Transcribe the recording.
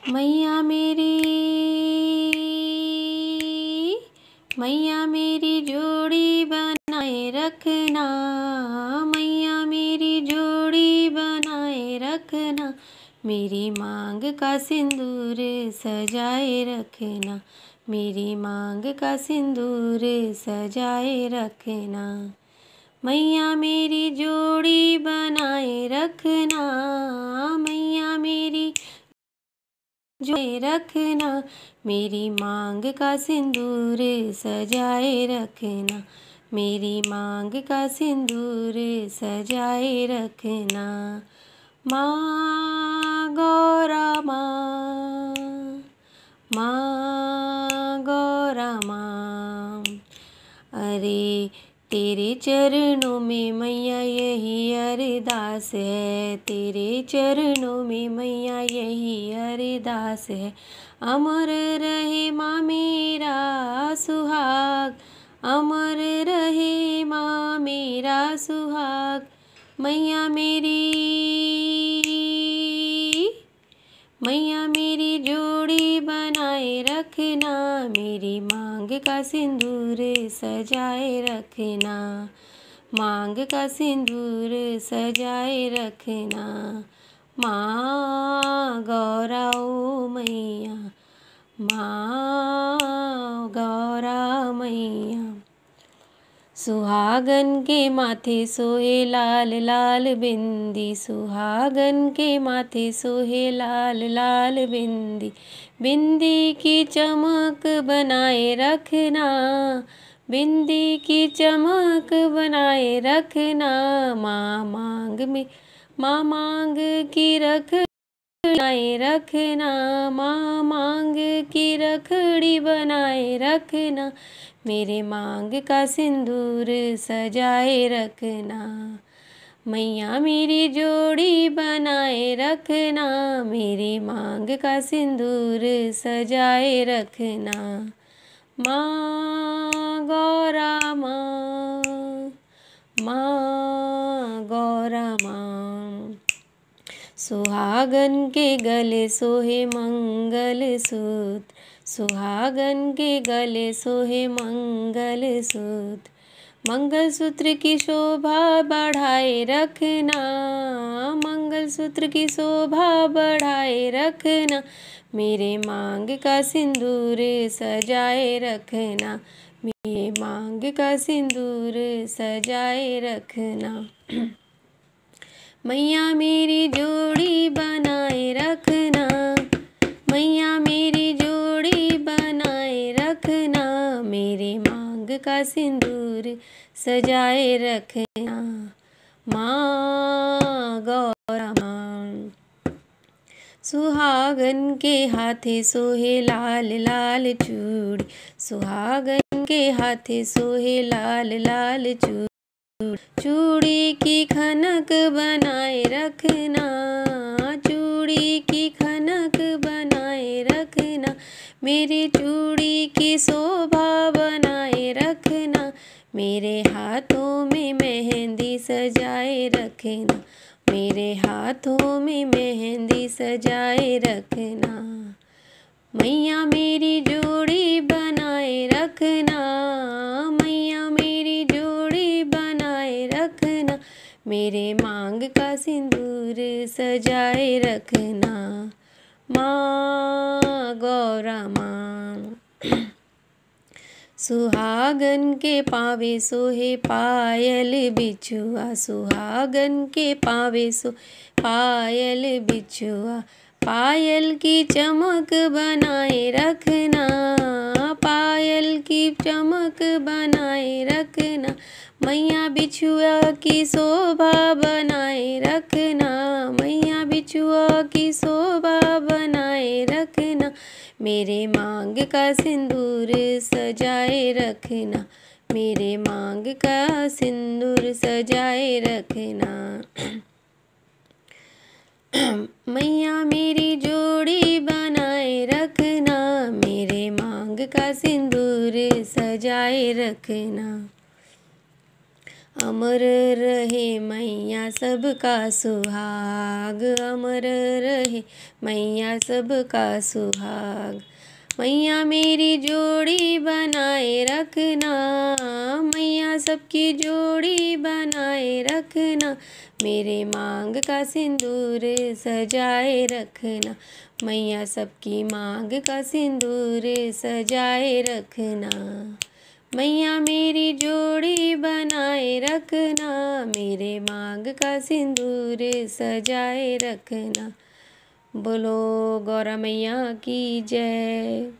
मैया मेरी, मैया मेरी जोड़ी बनाए रखना, मैया मेरी जोड़ी बनाए रखना, मेरी मांग का सिंदूर सजाए रखना, मेरी मांग का सिंदूर सजाए रखना। मैया मेरी जोड़ी बनाए रखना, मैया मेरी जोड़े रखना, मेरी मांग का सिंदूर सजाए रखना, मेरी मांग का सिंदूर सजाए रखना। माँ गौरा माँ, माँ गौरा माँ, अरे तेरे चरणों में मैया यही अरदास है, तेरे चरणों में मैया यही अरदास है। अमर रहे माँ मेरा सुहाग, अमर रहे माँ मेरा सुहाग। मैया मेरी, मैया मेरी जोड़ी बनाए रखना, मेरी मांग का सिंदूर सजाए रखना, मांग का सिंदूर सजाए रखना। माँ गौरा ओ मैया, माँ गौरा मैया। सुहागन के माथे सोहे लाल लाल बिंदी, सुहागन के माथे सोहे लाल लाल बिंदी, बिंदी की चमक बनाए रखना, बिंदी की चमक बनाए रखना। माँ मांग में, माँ मांग की बनाए रखना, माँ मांग की रखड़ी बनाए रखना, मेरे मांग का सिंदूर सजाए रखना। मैया मेरी जोड़ी बनाए रखना, मेरी मांग का सिंदूर सजाए रखना। माँ गौरा माँ, माँ गौरा माँ। सुहागन के गले सोहे मंगल सूत्र, सुहागन के गले सोहे मंगल सूत्र, मंगल सूत्र की शोभा बढ़ाए रखना, मंगल सूत्र की शोभा बढ़ाए रखना, मेरे मांग का सिंदूर सजाए रखना, मेरे मांग का सिंदूर सजाए रखना। मैया मेरी जोड़ी बनाए रखना, मैया मेरी जोड़ी बनाए रखना, मेरे मांग का सिंदूर सजाए रखना। माँ गौरा माँ। सुहागन के हाथे सोहे लाल लाल चूड़ी, सुहागन के हाथे सोहे लाल लाल चूड़ी, चूड़ी की खनक बनाए रखना, चूड़ी की खनक बनाए रखना, मेरी चूड़ी की शोभा बनाए रखना, मेरे हाथों में मेहंदी सजाए रखना, मेरे हाथों में मेहंदी सजाए रखना। मैया मेरी जोड़ी बनाए रखना, मैया मेरी जोड़ी बनाए रखना, मेरे मांग का सिंदूर सजाए रखना। माँ गौरा माँ। सुहागन के पावे सोहे पायल बिछुआ, सुहागन के पावे सो पायल बिछुआ, पायल की चमक बनाए रखना, पायल की चमक बनाए रखना, मैया बिछुआ की शोभा बनाए रखना, मैया बिछुआ की शोभा बनाए रखना, मेरे मांग का सिंदूर सजाए रखना, मेरे मांग का सिंदूर सजाए रखना। मैया मेरी जोड़ी बनाए रखना, मेरे मांग का सिंदूर सजाए रखना। अमर रहे मैया सबका सुहाग, अमर रहे मैया सबका सुहाग। मैया मेरी जोड़ी बनाए रखना, मैया सबकी जोड़ी बनाए रखना। मेरे मांग का सिंदूर सजाए रखना, मैया सबकी मांग का सिंदूर सजाए रखना। मैया मेरी जोड़ी बनाए रखना, मेरे मांग का सिंदूर सजाए रखना। बोलो गौरा मैया की जय।